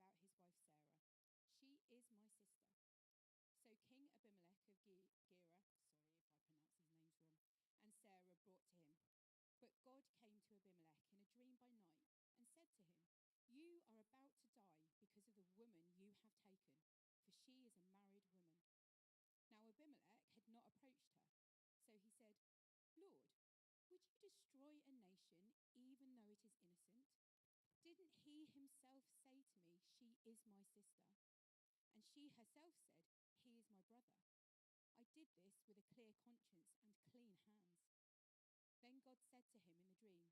about his wife Sarah. She is my sister. So King Abimelech of Gera, sorry if I pronounce these names wrong, and Sarah brought to him. But God came to Abimelech in a dream by night and said to him, "You are about to die because of the woman you have taken, for she is a married woman." Now Abimelech had not approached her, so he said, "Lord, would you destroy a nation even though it is innocent? Didn't he himself say to me, 'She is my sister'? And she herself said, 'He is my brother.' I did this with a clear conscience and clean hands." Then God said to him in the dream,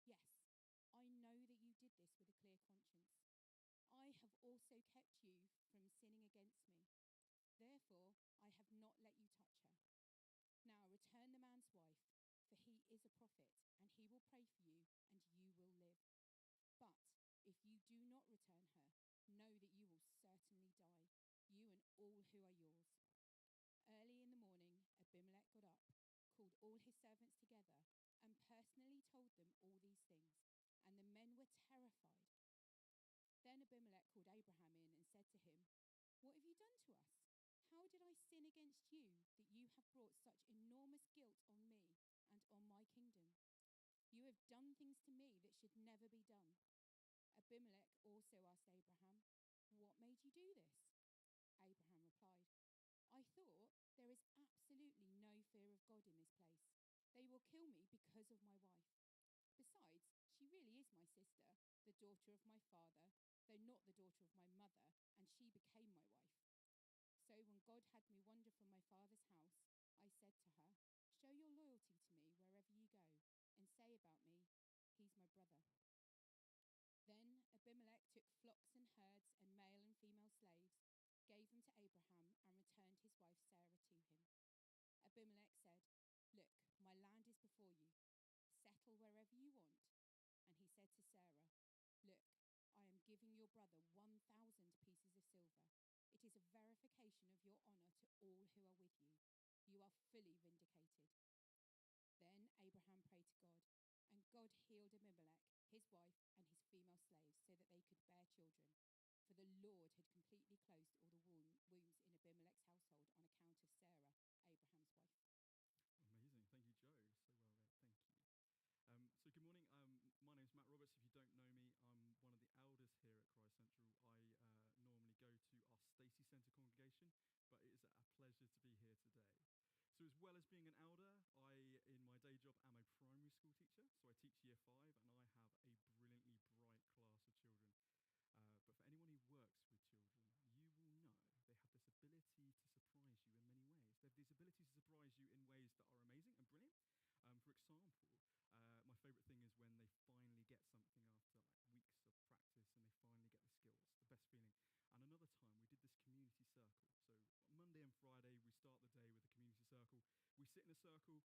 "Yes, I know that you did this with a clear conscience. I have also kept you from sinning against me. Therefore, I have not let you touch her. Now return the man's wife, for he is a prophet, and he will pray for you, and you will live. But if you do not return her, know that you will certainly die, you and all who are yours." Early in the morning, Abimelech got up, called all his servants together, and personally told them all these things, and the men were terrified. Then Abimelech called Abraham in and said to him, "What have you done to us? How did I sin against you that you have brought such enormous guilt on me and on my kingdom? You have done things to me that should never be done." Abimelech also asked Abraham, "What made you do this?" Abraham replied, "I thought, there is absolutely no fear of God in this place. They will kill me because of my wife. Besides, she really is my sister, the daughter of my father, though not the daughter of my mother, and she became my wife. So when God had me wander from my father's house, I said to her, 'Show your loyalty to me wherever you go, and say about me, he's my brother.' Then Abimelech took flocks and herds and male and female slaves, gave them to Abraham, and returned his wife Sarah to him. Abimelech said, 'Look, my land is before you. Settle wherever you want.' And he said to Sarah, 'Look, I am giving your brother 1,000 pieces of silver. It is a verification of your honor to all who are with you. You are fully vindicated.' Then Abraham prayed to God, and God healed Abimelech, his wife, and his female slaves, so that they could bear children. For the Lord had completely closed all the wombs in Abimelech's household on account of Sarah, Abraham's wife." Amazing. Thank you, Joe. So well read. Thank you. So good morning. My name's Matt Roberts. If you don't know me, I'm one of the elders here at Christ Central. I normally go to our Stacey Centre congregation, but it is a pleasure to be here today. So as well as being an elder, I, in my day job, am a primary school teacher. So I teach year 5, and I have a brilliantly bright class of children. But for anyone who works with children, you will know they have this ability to surprise you in many ways. They have this ability to surprise you in ways that are amazing and brilliant. For example, my favourite thing is when they finally get something after like weeks of practice and they finally get the skills, the best feeling. And another time we did this community circle. So Monday and Friday we start the day with a community circle. We sit in a circle,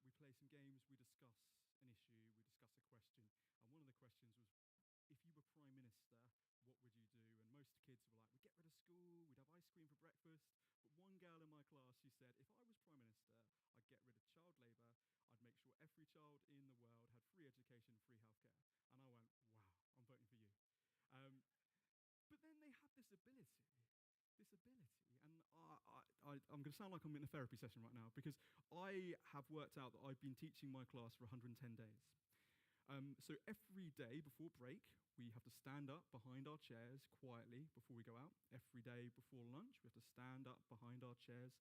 we play some games, we discuss an issue, we discuss a question. And one of the questions was, if you were Prime Minister, what would you do? And most kids were like, we'd get rid of school, we'd have ice cream for breakfast. But one girl in my class, she said, if I was Prime Minister, I'd get rid of child labour, I'd make sure every child in the world had free education and free healthcare. And I went, wow, I'm voting for you. But then they had this ability, and I'm going to sound like I'm in a therapy session right now, because I have worked out that I've been teaching my class for 110 days. So every day before break, we have to stand up behind our chairs quietly before we go out. Every day before lunch, we have to stand up behind our chairs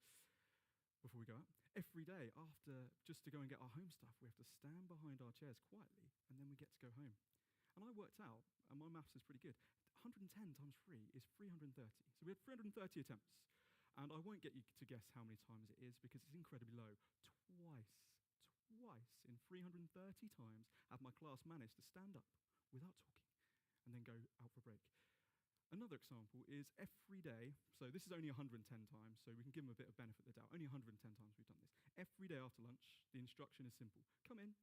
before we go out. Every day after, just to go and get our home stuff, we have to stand behind our chairs quietly, and then we get to go home. And I worked out, and my maths is pretty good, 110 times 3 is 330. So we had 330 attempts. And I won't get you to guess how many times it is, because it's incredibly low. Twice in 330 times have my class managed to stand up without talking and then go out for break. Another example is every day, so this is only 110 times, so we can give them a bit of benefit of the doubt. Only 110 times we've done this. Every day after lunch, the instruction is simple. Come in,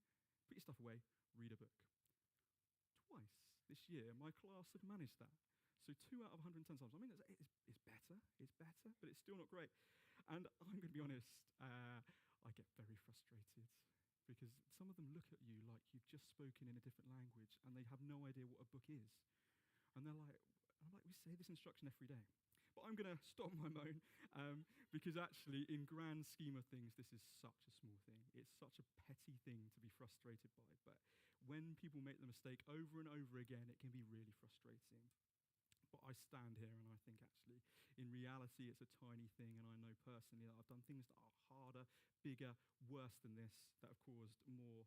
put your stuff away, read a book. Twice this year, my class have managed that. So 2 out of 110 times. I mean, it's better, but it's still not great. And I'm going to be honest, I get very frustrated, because some of them look at you like you've just spoken in a different language and they have no idea what a book is. And they're like, And I'm like, we say this instruction every day. But I'm going to stop my moan because actually, in grand scheme of things, this is such a small thing. It's such a petty thing to be frustrated by. But when people make the mistake over and over again, it can be really frustrating. But I stand here and I think actually, in reality, it's a tiny thing. And I know personally that I've done things that are harder, bigger, worse than this, that have caused more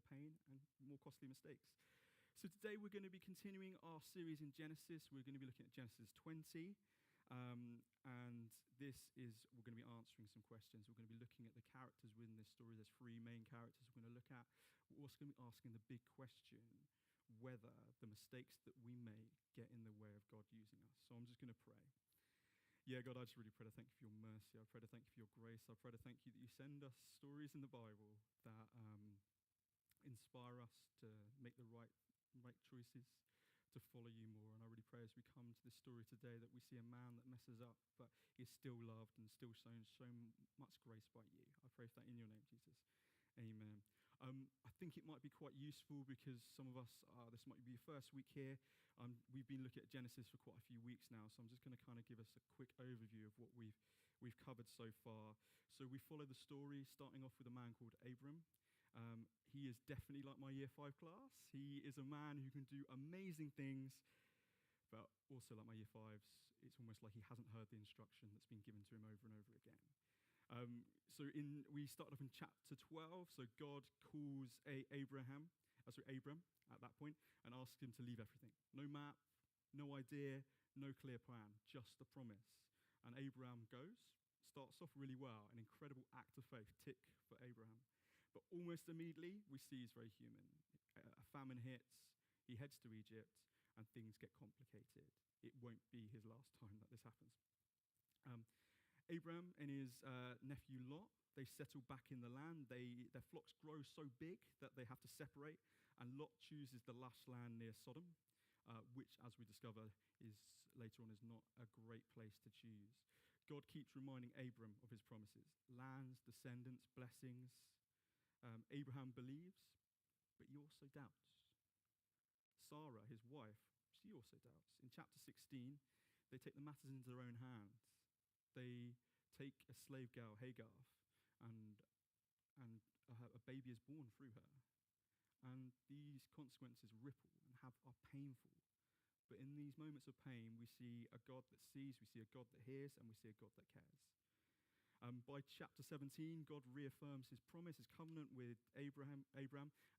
pain and more costly mistakes. So today we're going to be continuing our series in Genesis. We're going to be looking at Genesis 20. And we're going to be answering some questions. We're going to be looking at the characters within this story. There's 3 main characters we're going to look at. We're also going to be asking the big question, whether the mistakes that we make get in the way of God using us. So I'm just going to pray. Yeah, God, I just really pray to thank you for your mercy. I pray to thank you for your grace. I pray to thank you that you send us stories in the Bible that inspire us to make the right choices, to follow you more. And I really pray as we come to this story today that we see a man that messes up but is still loved and still shown so much grace by you. I pray for that in your name, Jesus. Amen. I think it might be quite useful because some of us, this might be your first week here. We've been looking at Genesis for quite a few weeks now, so I'm just going to kind of give us a quick overview of what we've covered so far. So we follow the story, starting off with a man called Abram. He is definitely like my year 5 class. He is a man who can do amazing things, but also like my year 5s, it's almost like he hasn't heard the instruction that's been given to him over and over again. We started off in chapter 12. So God calls Abram at that point and asks him to leave everything. No map, no idea, no clear plan, just a promise. And Abraham goes, starts off really well, an incredible act of faith, tick for Abraham. But almost immediately, we see he's very human. A famine hits, he heads to Egypt, and things get complicated. It won't be his last time that this happens. Abraham and his nephew Lot, they settle back in the land. Their flocks grow so big that they have to separate, and Lot chooses the lush land near Sodom, which, as we discover, later on is not a great place to choose. God keeps reminding Abram of his promises: lands, descendants, blessings. Abraham believes, but he also doubts. Sarah, his wife, she also doubts. In chapter 16, they take the matters into their own hands. They take a slave girl, Hagar, and a baby is born through her. And these consequences ripple and are painful. But in these moments of pain, we see a God that sees, we see a God that hears, and we see a God that cares. By chapter 17, God reaffirms his promise, his covenant with Abraham,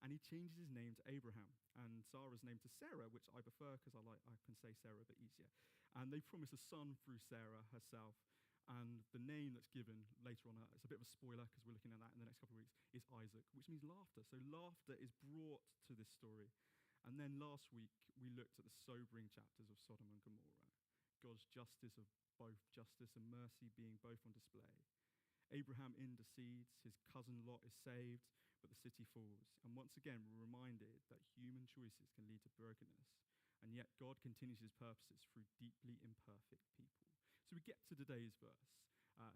and he changes his name to Abraham, and Sarah's name to Sarah, which I prefer because I can say Sarah a bit easier. And they promise a son through Sarah herself, and the name that's given later on, it's a bit of a spoiler because we're looking at that in the next couple of weeks, is Isaac, which means laughter. So laughter is brought to this story. And then last week, we looked at the sobering chapters of Sodom and Gomorrah, God's justice of both justice and mercy being both on display. Abraham intercedes, his cousin Lot is saved, but the city falls. And once again, we're reminded that human choices can lead to brokenness, and yet God continues his purposes through deeply imperfect people. So we get to today's verse,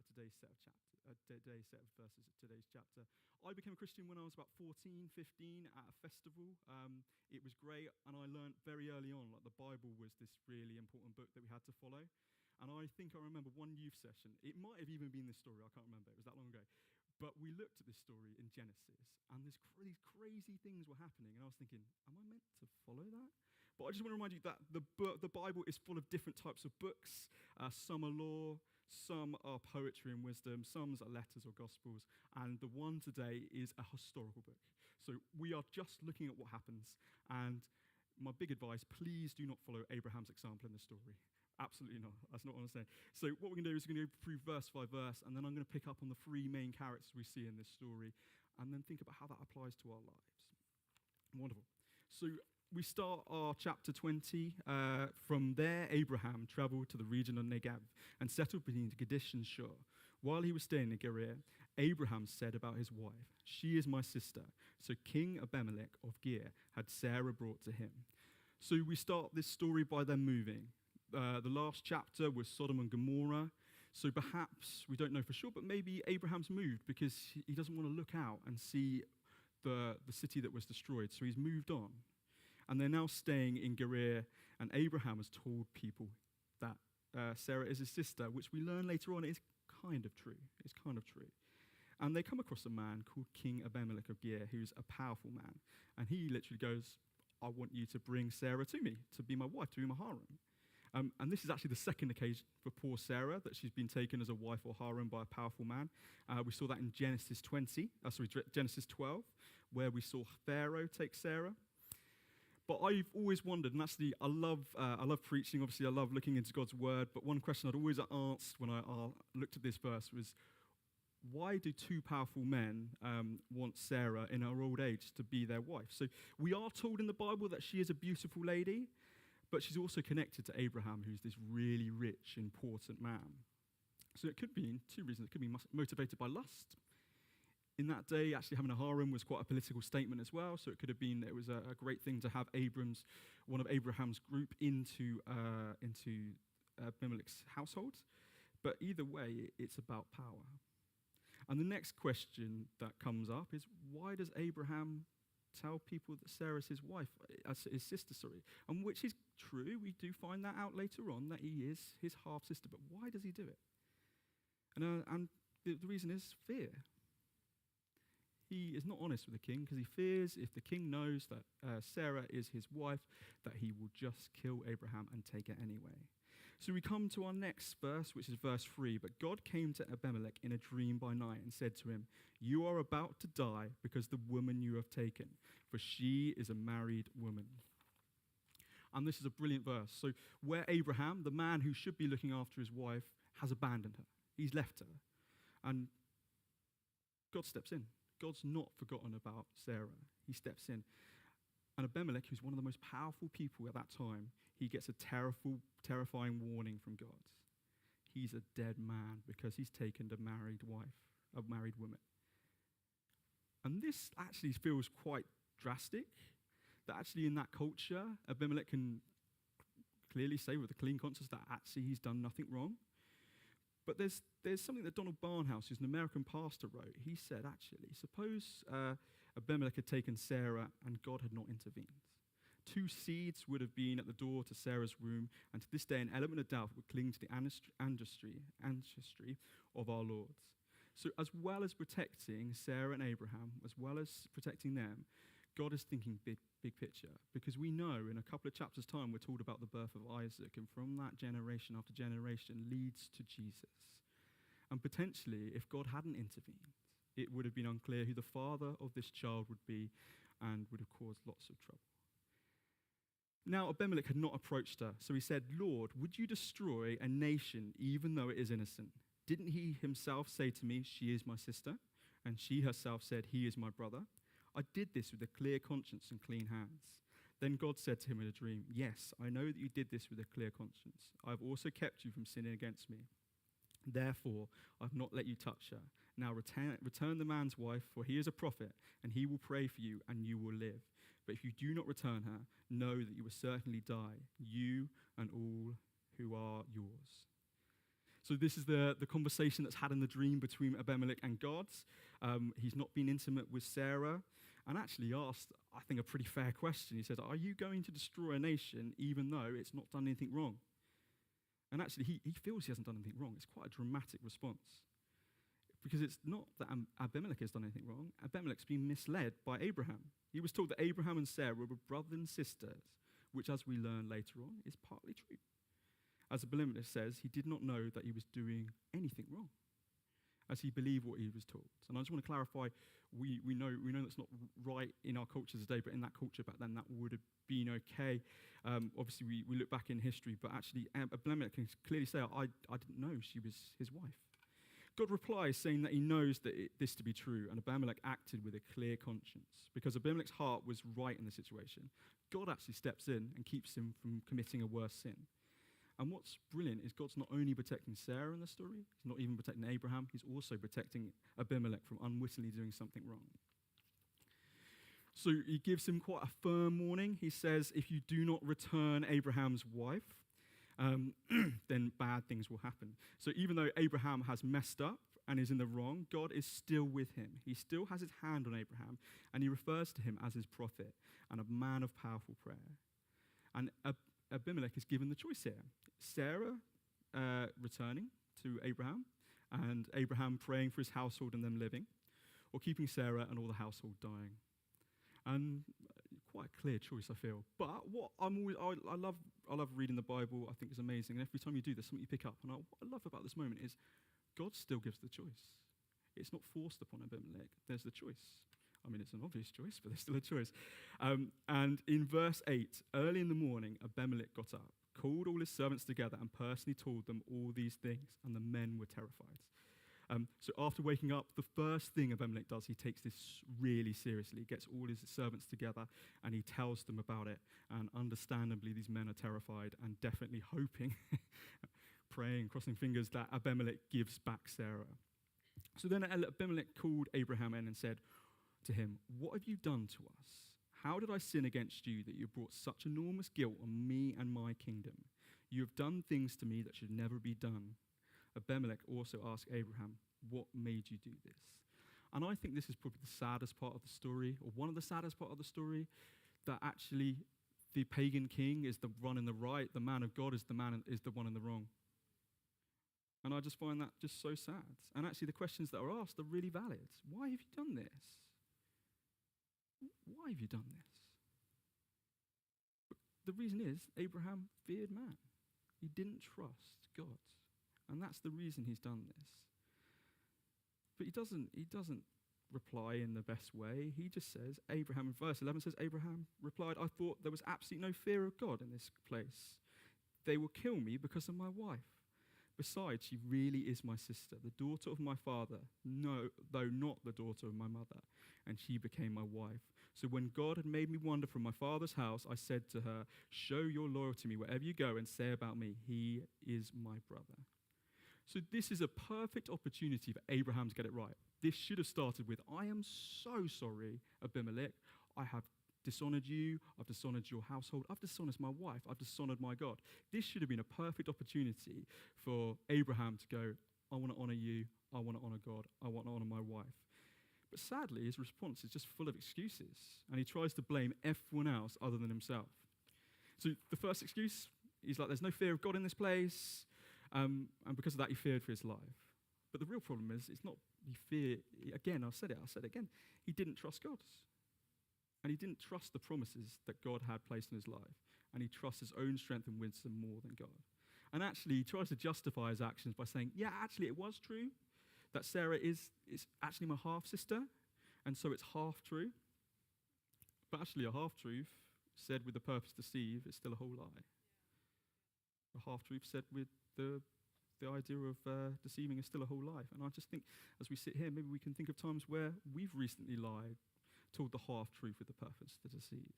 today's set of verses, today's chapter. I became a Christian when I was about 14, 15 at a festival. It was great, and I learned very early on, like the Bible was this really important book that we had to follow. And I think I remember one youth session. It might have even been this story. I can't remember. It was that long ago. But we looked at this story in Genesis, and these crazy things were happening. And I was thinking, am I meant to follow that? But I just want to remind you that the Bible is full of different types of books. Some are law, some are poetry and wisdom, some are letters or gospels. And the one today is a historical book. So we are just looking at what happens. And my big advice, please do not follow Abraham's example in the story. Absolutely not. That's not what I'm saying. So what we're going to do is we're going to go through verse by verse, and then I'm going to pick up on the 3 main characters we see in this story, and then think about how that applies to our lives. Wonderful. So we start our chapter 20. From there, Abraham traveled to the region of Negev and settled between Kadesh and Shur. While he was staying in Gerar, Abraham said about his wife, "She is my sister." So King Abimelech of Ger had Sarah brought to him. So we start this story by them moving. The last chapter was Sodom and Gomorrah. So perhaps, we don't know for sure, but maybe Abraham's moved because he doesn't want to look out and see the city that was destroyed. So he's moved on. And they're now staying in Gerar, and Abraham has told people that Sarah is his sister, which we learn later on is kind of true. It's kind of true. And they come across a man called King Abimelech of Gerar, who's a powerful man. And he literally goes, I want you to bring Sarah to me, to be my wife, to be my harem. And this is actually the second occasion for poor Sarah that she's been taken as a wife or harem by a powerful man. We saw that in Genesis 12, where we saw Pharaoh take Sarah. But I've always wondered, and actually I love preaching, obviously I love looking into God's word, but one question I'd always asked when I looked at this verse was, why do two powerful men want Sarah in her old age to be their wife? So we are told in the Bible that she is a beautiful lady, but she's also connected to Abraham, who's this really rich, important man. So it could be two reasons. It could be motivated by lust. In that day, actually having a harem was quite a political statement as well, so it could have been that it was a great thing to have one of Abraham's group into Abimelech's household. But either way, it's about power. And the next question that comes up is, why does Abraham tell people that Sarah's his wife, his sister, and which is true. We do find that out later on, that he is his half-sister, but why does he do it? And the reason is fear. He is not honest with the king because he fears if the king knows that Sarah is his wife, that he will just kill Abraham and take her anyway. So we come to our next verse, which is verse 3. But God came to Abimelech in a dream by night and said to him, you are about to die because the woman you have taken, for she is a married woman. And this is a brilliant verse. So where Abraham, the man who should be looking after his wife, has abandoned her. He's left her. And God steps in. God's not forgotten about Sarah. He steps in. And Abimelech, who's one of the most powerful people at that time, he gets a terrifying warning from God. He's a dead man because he's taken a married wife, a married woman. And this actually feels quite drastic, that actually in that culture, Abimelech can clearly say with a clean conscience that actually he's done nothing wrong. But there's something that Donald Barnhouse, who's an American pastor, wrote. He said, actually, suppose Abimelech had taken Sarah and God had not intervened. 2 seeds would have been at the door to Sarah's womb, and to this day an element of doubt would cling to the ancestry of our Lord. So as well as protecting Sarah and Abraham, as well as protecting them, God is thinking big picture. Because we know in a couple of chapters' time we're told about the birth of Isaac, and from that generation after generation leads to Jesus. And potentially, if God hadn't intervened, it would have been unclear who the father of this child would be and would have caused lots of trouble. Now, Abimelech had not approached her, so he said, Lord, would you destroy a nation even though it is innocent? Didn't he himself say to me, she is my sister? And she herself said, he is my brother. I did this with a clear conscience and clean hands. Then God said to him in a dream, yes, I know that you did this with a clear conscience. I have also kept you from sinning against me. Therefore, I have not let you touch her. Now return the man's wife, for he is a prophet, and he will pray for you, and you will live. But if you do not return her, know that you will certainly die, you and all who are yours. So this is the conversation that's had in the dream between Abimelech and God. He's not been intimate with Sarah, and actually asked, I think, a pretty fair question. He said, are you going to destroy a nation even though it's not done anything wrong? And actually, he feels he hasn't done anything wrong. It's quite a dramatic response. Because it's not that Abimelech has done anything wrong. Abimelech's been misled by Abraham. He was told that Abraham and Sarah were brothers and sisters, which, as we learn later on, is partly true. As Abimelech says, he did not know that he was doing anything wrong, as he believed what he was told. And I just want to clarify, we know that's not right in our culture today, but in that culture back then, that would have been okay. Obviously, we look back in history, but actually, Abimelech can clearly say, I didn't know she was his wife. God replies, saying that he knows this to be true, and Abimelech acted with a clear conscience. Because Abimelech's heart was right in the situation, God actually steps in and keeps him from committing a worse sin. And what's brilliant is God's not only protecting Sarah in the story, he's not even protecting Abraham, he's also protecting Abimelech from unwittingly doing something wrong. So he gives him quite a firm warning. He says, if you do not return Abraham's wife, then bad things will happen. So even though Abraham has messed up and is in the wrong, God is still with him. He still has his hand on Abraham, and he refers to him as his prophet and a man of powerful prayer. And Abimelech is given the choice here. Sarah returning to Abraham, and Abraham praying for his household and them living, or keeping Sarah and all the household dying. And quite a clear choice, I feel. But what I love reading the Bible. I think it's amazing. And every time you do this, something you pick up. And what I love about this moment is God still gives the choice. It's not forced upon Abimelech. There's the choice. I mean, it's an obvious choice, but there's still a choice. And in verse 8, early in the morning, Abimelech got up, called all his servants together, and personally told them all these things, and the men were terrified. So after waking up, the first thing Abimelech does, he takes this really seriously. He gets all his servants together, and he tells them about it. And understandably, these men are terrified and definitely hoping, praying, crossing fingers, that Abimelech gives back Sarah. So then Abimelech called Abraham in and said to him, "What have you done to us? How did I sin against you that you have brought such enormous guilt on me and my kingdom? You have done things to me that should never be done." Abimelech also asked Abraham, "What made you do this?" And I think this is probably the saddest part of the story, or one of the saddest part of the story, that actually the pagan king is the one in the right, the man of God is the one in the wrong. And I just find that just so sad. And actually the questions that are asked are really valid. Why have you done this? Why have you done this? But the reason is Abraham feared man. He didn't trust God. And that's the reason he's done this. But he doesn't reply in the best way. He just says, Abraham, in verse 11 says, Abraham replied, "I thought there was absolutely no fear of God in this place. They will kill me because of my wife. Besides, she really is my sister, the daughter of my father, no, though not the daughter of my mother, and she became my wife. So when God had made me wander from my father's house, I said to her, 'Show your loyalty to me wherever you go and say about me, he is my brother.'" So this is a perfect opportunity for Abraham to get it right. This should have started with, "I am so sorry, Abimelech. I have dishonored you. I've dishonored your household. I've dishonored my wife. I've dishonored my God." This should have been a perfect opportunity for Abraham to go, "I want to honor you. I want to honor God. I want to honor my wife." But sadly, his response is just full of excuses, and he tries to blame everyone else other than himself. So the first excuse, he's like, "There's no fear of God in this place." And because of that, he feared for his life. But the real problem is, it's not he feared, again, I'll say it again, he didn't trust God. And he didn't trust the promises that God had placed in his life. And he trusts his own strength and wisdom more than God. And actually, he tries to justify his actions by saying, "Yeah, actually, it was true that Sarah is actually my half-sister, and so it's half true." But actually, a half-truth said with the purpose to deceive is still a whole lie. A half-truth said with the idea of deceiving is still a whole life. And I just think, as we sit here, maybe we can think of times where we've recently lied, told the half-truth with the purpose to deceive.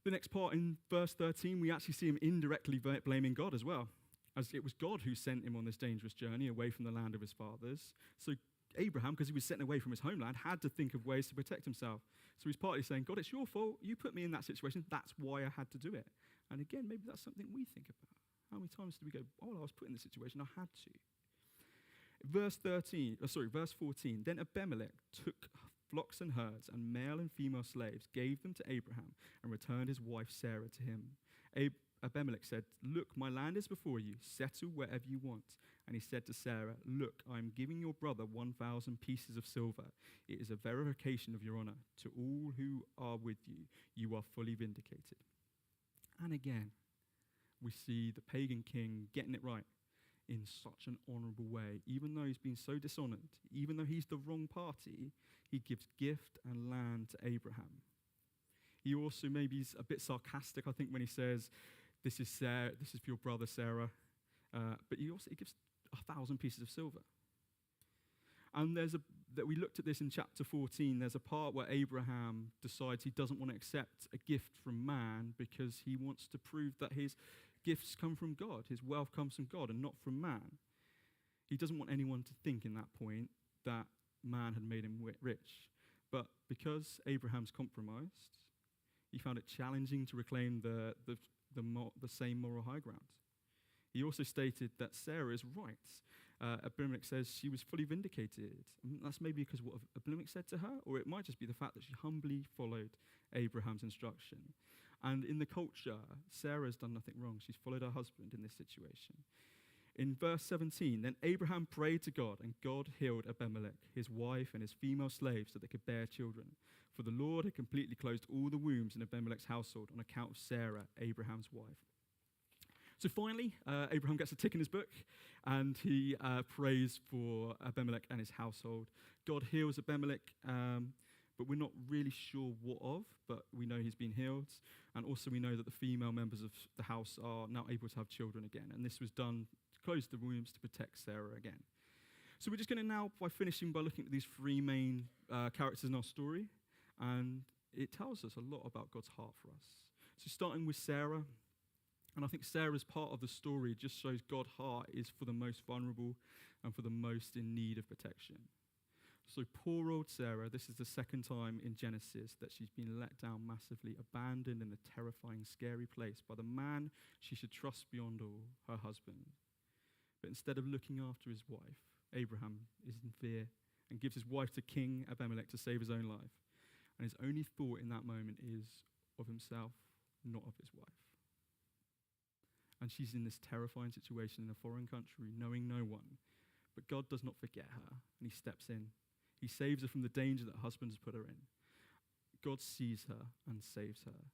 The next part in verse 13, we actually see him indirectly blaming God as well, as it was God who sent him on this dangerous journey away from the land of his fathers. So Abraham, because he was sent away from his homeland, had to think of ways to protect himself. So he's partly saying, "God, it's your fault. You put me in that situation. That's why I had to do it." And again, maybe that's something we think about. How many times do we go, "Oh, well, I was put in this situation. I had to." Verse 14. Then Abimelech took flocks and herds and male and female slaves, gave them to Abraham, and returned his wife Sarah to him. Abimelech said, "Look, my land is before you. Settle wherever you want." And he said to Sarah, "Look, I am giving your brother 1,000 pieces of silver. It is a verification of your honor. To all who are with you, you are fully vindicated." And again, we see the pagan king getting it right in such an honorable way. Even though he's been so dishonored, even though he's the wrong party, he gives gift and land to Abraham. He also maybe is a bit sarcastic, I think, when he says, "This is for your brother Sarah." But he gives 1,000 pieces of silver. And we looked at this in chapter 14. There's a part where Abraham decides he doesn't want to accept a gift from man because he wants to prove that his gifts come from God, his wealth comes from God and not from man. He doesn't want anyone to think in that point that man had made him rich. But because Abraham's compromised, he found it challenging to reclaim the same moral high ground. He also stated that Sarah is right, Abimelech says she was fully vindicated. And that's maybe because of what Abimelech said to her, or it might just be the fact that she humbly followed Abraham's instruction. And in the culture, Sarah's done nothing wrong. She's followed her husband in this situation. In verse 17, then Abraham prayed to God, and God healed Abimelech, his wife, and his female slaves so they could bear children. For the Lord had completely closed all the wombs in Abimelech's household on account of Sarah, Abraham's wife. So finally, Abraham gets a tick in his book, and he prays for Abimelech and his household. God heals Abimelech, but we're not really sure what of, but we know he's been healed. And also we know that the female members of the house are now able to have children again. And this was done to close the wombs to protect Sarah again. So we're just going to now, by finishing by looking at these three main characters in our story, and it tells us a lot about God's heart for us. So starting with Sarah, and I think Sarah's part of the story just shows God's heart is for the most vulnerable and for the most in need of protection. So poor old Sarah, this is the second time in Genesis that she's been let down massively, abandoned in a terrifying, scary place by the man she should trust beyond all, her husband. But instead of looking after his wife, Abraham is in fear and gives his wife to King Abimelech to save his own life. And his only thought in that moment is of himself, not of his wife. And she's in this terrifying situation in a foreign country, knowing no one. But God does not forget her, and he steps in. He saves her from the danger that her husband has put her in. God sees her and saves her.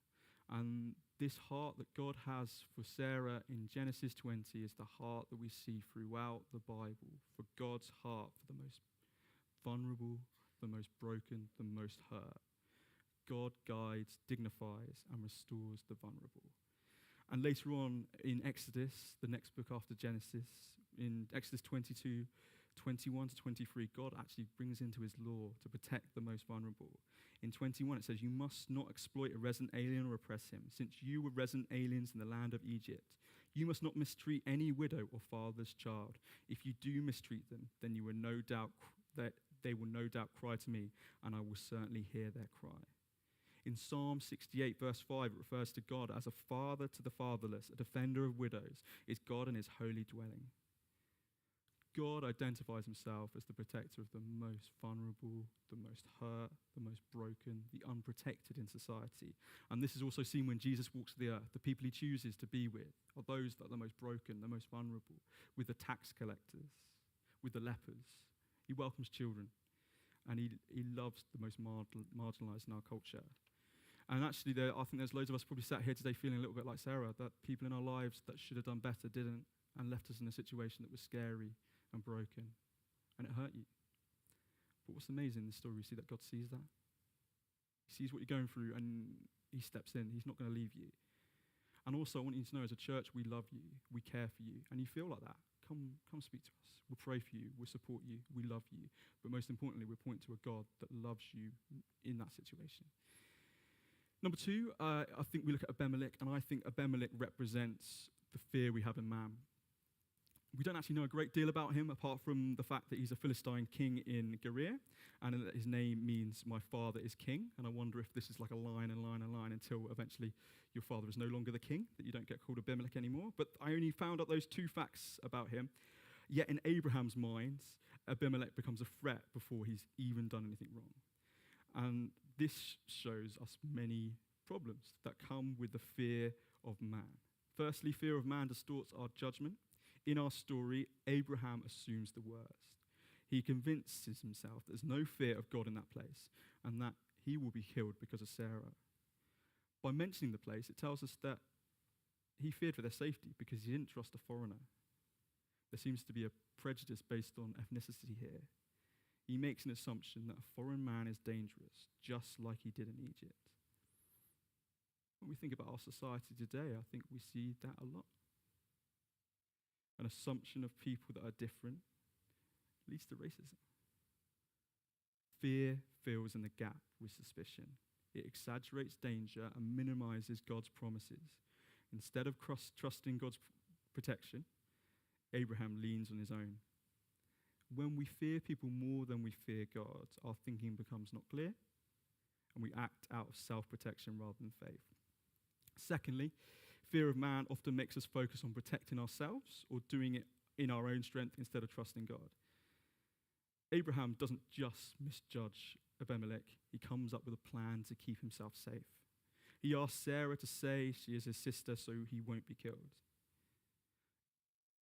And this heart that God has for Sarah in Genesis 20 is the heart that we see throughout the Bible, for God's heart for the most vulnerable, the most broken, the most hurt. God guides, dignifies, and restores the vulnerable. And later on in Exodus, the next book after Genesis, in Exodus 22, 21 to 23, God actually brings into his law to protect the most vulnerable. In 21, it says, you must not exploit a resident alien or oppress him, since you were resident aliens in the land of Egypt. You must not mistreat any widow or fatherless child. If you do mistreat them, then you will no doubt that they will no doubt cry to me, and I will certainly hear their cry. In Psalm 68, verse 5, it refers to God as a father to the fatherless, a defender of widows, is God in his holy dwelling. God identifies himself as the protector of the most vulnerable, the most hurt, the most broken, the unprotected in society. And this is also seen when Jesus walks the earth. The people he chooses to be with are those that are the most broken, the most vulnerable, with the tax collectors, with the lepers. He welcomes children, and he loves the most marginalized in our culture. And actually, I think there's loads of us probably sat here today feeling a little bit like Sarah, that people in our lives that should have done better didn't, and left us in a situation that was scary and broken, and it hurt you. But what's amazing in this story, we see that God sees that. He sees what you're going through, and he steps in. He's not going to leave you. And also, I want you to know, as a church, we love you, we care for you, and you feel like that. Come speak to us. We'll pray for you, we'll support you, we love you. But most importantly, we'll point to a God that loves you in that situation. Number two, I think we look at Abimelech, and I think Abimelech represents the fear we have in man. We don't actually know a great deal about him, apart from the fact that he's a Philistine king in Gerar, and that his name means my father is king. And I wonder if this is like a line until eventually your father is no longer the king, that you don't get called Abimelech anymore. But I only found out those two facts about him. Yet in Abraham's mind, Abimelech becomes a threat before he's even done anything wrong. And this shows us many problems that come with the fear of man. Firstly, fear of man distorts our judgment. In our story, Abraham assumes the worst. He convinces himself there's no fear of God in that place, and that he will be killed because of Sarah. By mentioning the place, it tells us that he feared for their safety because he didn't trust a foreigner. There seems to be a prejudice based on ethnicity here. He makes an assumption that a foreign man is dangerous, just like he did in Egypt. When we think about our society today, I think we see that a lot. An assumption of people that are different leads to racism. Fear fills in the gap with suspicion. It exaggerates danger and minimizes God's promises. Instead of trusting God's protection, Abraham leans on his own. When we fear people more than we fear God, our thinking becomes not clear, and we act out of self-protection rather than faith. Secondly, fear of man often makes us focus on protecting ourselves or doing it in our own strength instead of trusting God. Abraham doesn't just misjudge Abimelech. He comes up with a plan to keep himself safe. He asks Sarah to say she is his sister so he won't be killed.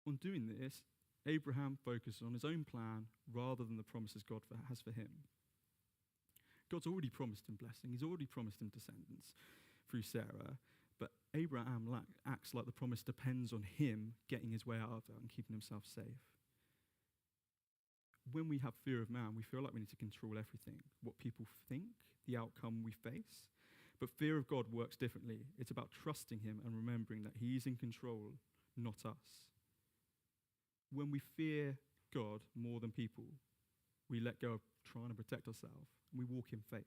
On doing this, Abraham focuses on his own plan rather than the promises God has for him. God's already promised him blessing. He's already promised him descendants through Sarah. But Abraham acts like the promise depends on him getting his way out of it and keeping himself safe. When we have fear of man, we feel like we need to control everything, what people think, the outcome we face. But fear of God works differently. It's about trusting him and remembering that he's in control, not us. When we fear God more than people, we let go of trying to protect ourselves, and we walk in faith.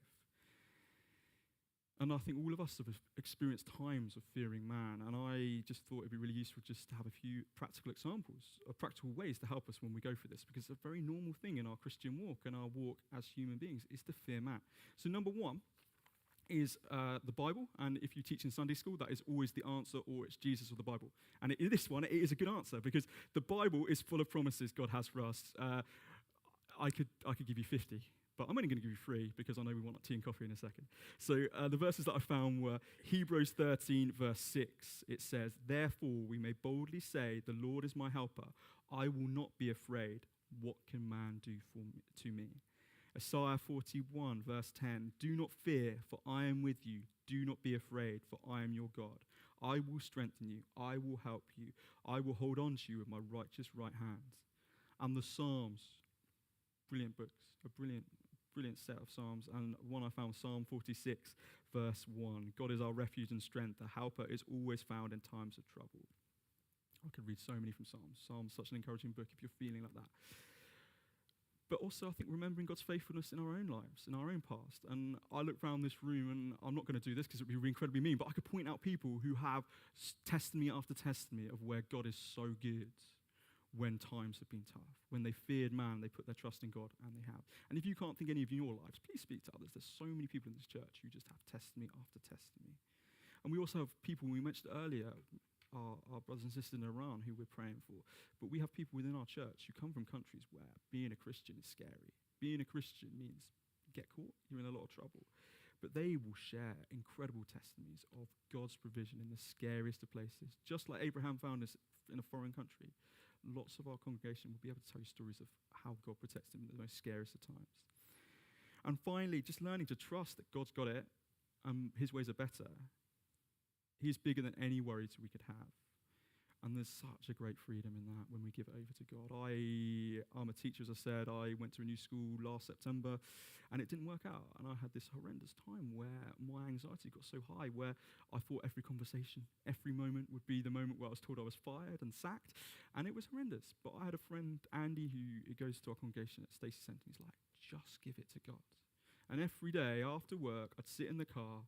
And I think all of us have experienced times of fearing man, and I just thought it'd be really useful just to have a few practical examples, of practical ways to help us when we go through this, because it's a very normal thing in our Christian walk and our walk as human beings is to fear man. So number one is the Bible, and if you teach in Sunday school, that is always the answer, or it's Jesus or the Bible. And in this one, it is a good answer, because the Bible is full of promises God has for us. I could give you 50. But I'm only going to give you 3 because I know we want tea and coffee in a second. So the verses that I found were Hebrews 13, verse 6. It says, "Therefore we may boldly say, the Lord is my helper. I will not be afraid. What can man do to me?" Isaiah 41, verse 10. "Do not fear, for I am with you. Do not be afraid, for I am your God. I will strengthen you. I will help you. I will hold on to you with my righteous right hand." And the Psalms, brilliant books, a brilliant set of Psalms, and one I found, Psalm 46, verse 1. "God is our refuge and strength. The helper is always found in times of trouble." I could read so many from Psalms. Psalms, such an encouraging book if you're feeling like that. But also, I think remembering God's faithfulness in our own lives, in our own past. And I look around this room, and I'm not going to do this because it would be incredibly mean, but I could point out people who have testimony after testimony of where God is so good when times have been tough. When they feared man, they put their trust in God, and they have. And if you can't think any of your lives, please speak to others. There's so many people in this church who just have testimony after testimony. And we also have people, we mentioned earlier, our brothers and sisters in Iran who we're praying for. But we have people within our church who come from countries where being a Christian is scary. Being a Christian means you get caught, you're in a lot of trouble. But they will share incredible testimonies of God's provision in the scariest of places. Just like Abraham found us in a foreign country, lots of our congregation will be able to tell you stories of how God protects them in the most scariest of times. And finally, just learning to trust that God's got it, his ways are better. He's bigger than any worries we could have. And there's such a great freedom in that when we give it over to God. I'm a teacher, as I said. I went to a new school last September, and it didn't work out. And I had this horrendous time where my anxiety got so high, where I thought every conversation, every moment would be the moment where I was told I was fired and sacked. And it was horrendous. But I had a friend, Andy, who goes to our congregation at Stacey Centre. He's like, just give it to God. And every day after work, I'd sit in the car,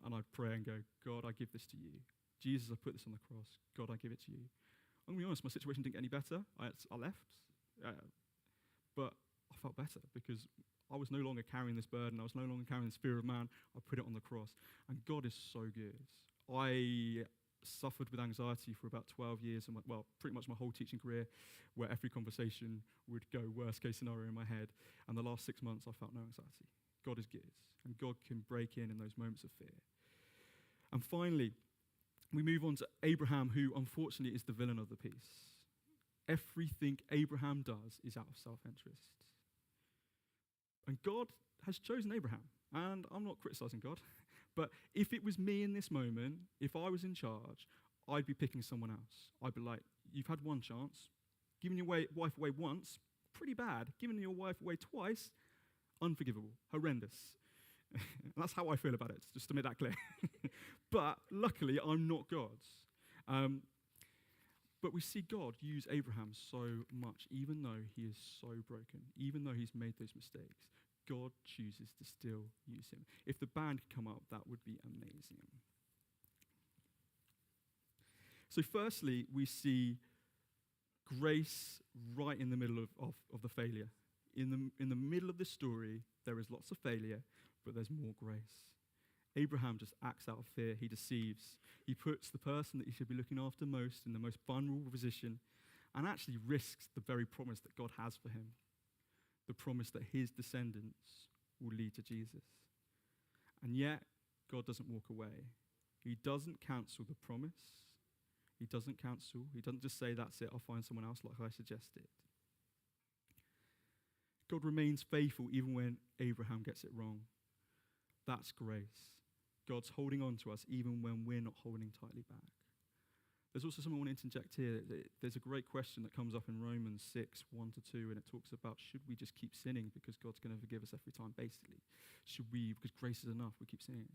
and I'd pray and go, God, I give this to you. Jesus, I put this on the cross. God, I give it to you. I'm going to be honest, my situation didn't get any better. I left. But I felt better because I was no longer carrying this burden. I was no longer carrying this fear of man. I put it on the cross. And God is so good. I suffered with anxiety for about 12 years, and pretty much my whole teaching career, where every conversation would go worst case scenario in my head. And the last 6 months, I felt no anxiety. God is good. And God can break in those moments of fear. And finally, we move on to Abraham, who unfortunately is the villain of the piece. Everything Abraham does is out of self-interest. And God has chosen Abraham. And I'm not criticizing God, but if it was me in this moment, if I was in charge, I'd be picking someone else. I'd be like, you've had one chance. Giving your wife away once, pretty bad. Giving your wife away twice, unforgivable, horrendous. That's how I feel about it, just to make that clear. But luckily, I'm not God. But we see God use Abraham so much, even though he is so broken, even though he's made those mistakes. God chooses to still use him. If the band could come up, that would be amazing. So firstly, we see grace right in the middle of the failure. In the middle of this story, there is lots of failure, but there's more grace. Abraham just acts out of fear. He deceives. He puts the person that he should be looking after most in the most vulnerable position, and actually risks the very promise that God has for him, the promise that his descendants will lead to Jesus. And yet, God doesn't walk away. He doesn't cancel the promise. He doesn't just say, that's it, I'll find someone else like I suggested. God remains faithful even when Abraham gets it wrong. That's grace. God's holding on to us even when we're not holding tightly back. There's also something I want to interject here. There's a great question that comes up in Romans 6, 1-2, and it talks about, should we just keep sinning because God's going to forgive us every time, basically? Should we, because grace is enough, we keep sinning?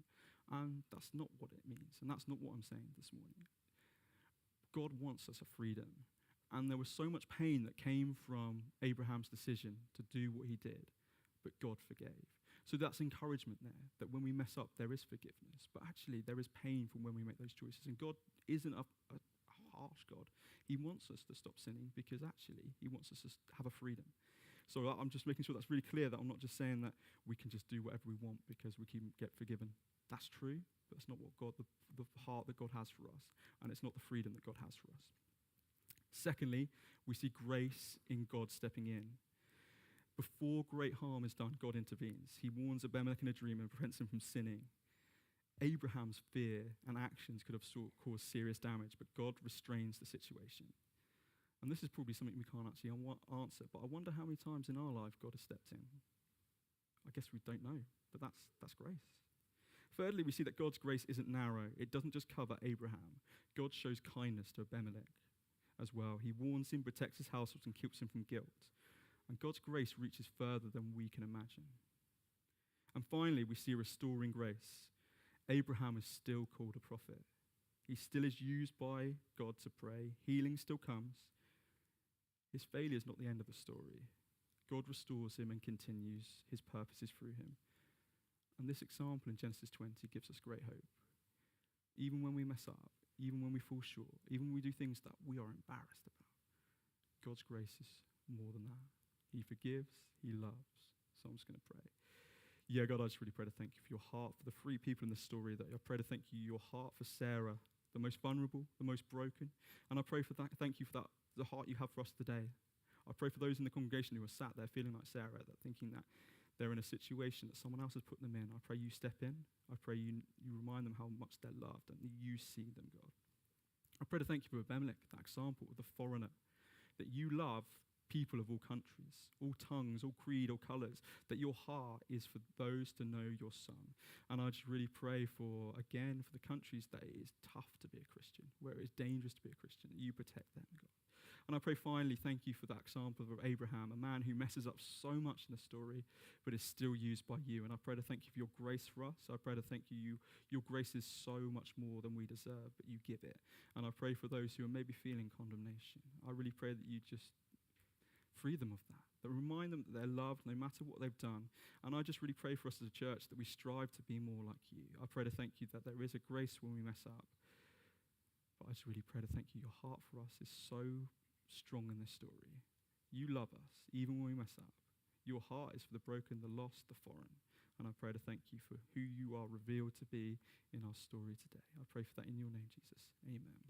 And that's not what it means, and that's not what I'm saying this morning. God wants us a freedom. And there was so much pain that came from Abraham's decision to do what he did, but God forgave. So that's encouragement there, that when we mess up, there is forgiveness. But actually, there is pain from when we make those choices. And God isn't a harsh God. He wants us to stop sinning because actually, he wants us to have a freedom. So I'm just making sure that's really clear, that I'm not just saying that we can just do whatever we want because we can get forgiven. That's true, but it's not what God, the heart that God has for us. And it's not the freedom that God has for us. Secondly, we see grace in God stepping in. Before great harm is done, God intervenes. He warns Abimelech in a dream and prevents him from sinning. Abraham's fear and actions could have caused serious damage, but God restrains the situation. And this is probably something we can't actually answer, but I wonder how many times in our life God has stepped in. I guess we don't know, but that's grace. Thirdly, we see that God's grace isn't narrow. It doesn't just cover Abraham. God shows kindness to Abimelech as well. He warns him, protects his household, and keeps him from guilt. And God's grace reaches further than we can imagine. And finally, we see restoring grace. Abraham is still called a prophet. He still is used by God to pray. Healing still comes. His failure is not the end of the story. God restores him and continues his purposes through him. And this example in Genesis 20 gives us great hope. Even when we mess up, even when we fall short, even when we do things that we are embarrassed about, God's grace is more than that. He forgives, he loves. So I'm just going to pray. Yeah, God, I just really pray to thank you for your heart, for the three people in this story. That I pray to thank you, your heart for Sarah, the most vulnerable, the most broken. And I pray for that, thank you for that, the heart you have for us today. I pray for those in the congregation who are sat there feeling like Sarah, that thinking that they're in a situation that someone else has put them in. I pray you step in. I pray you remind them how much they're loved and that you see them, God. I pray to thank you for Abimelech, that example of the foreigner, that you love people of all countries, all tongues, all creed, all colours, that your heart is for those to know your son. And I just really pray for the countries that it is tough to be a Christian, where it is dangerous to be a Christian, that you protect them, God. And I pray finally, thank you for that example of Abraham, a man who messes up so much in the story, but is still used by you. And I pray to thank you for your grace for us. I pray to thank you, your grace is so much more than we deserve, but you give it. And I pray for those who are maybe feeling condemnation. I really pray that you just free them of that remind them that they're loved no matter what they've done. And I just really pray for us as a church that we strive to be more like you. I pray to thank you that there is a grace when we mess up. But I just really pray to thank you. Your heart for us is so strong in this story. You love us even when we mess up. Your heart is for the broken, the lost, the foreign. And I pray to thank you for who you are revealed to be in our story today. I pray for that in your name, Jesus. Amen.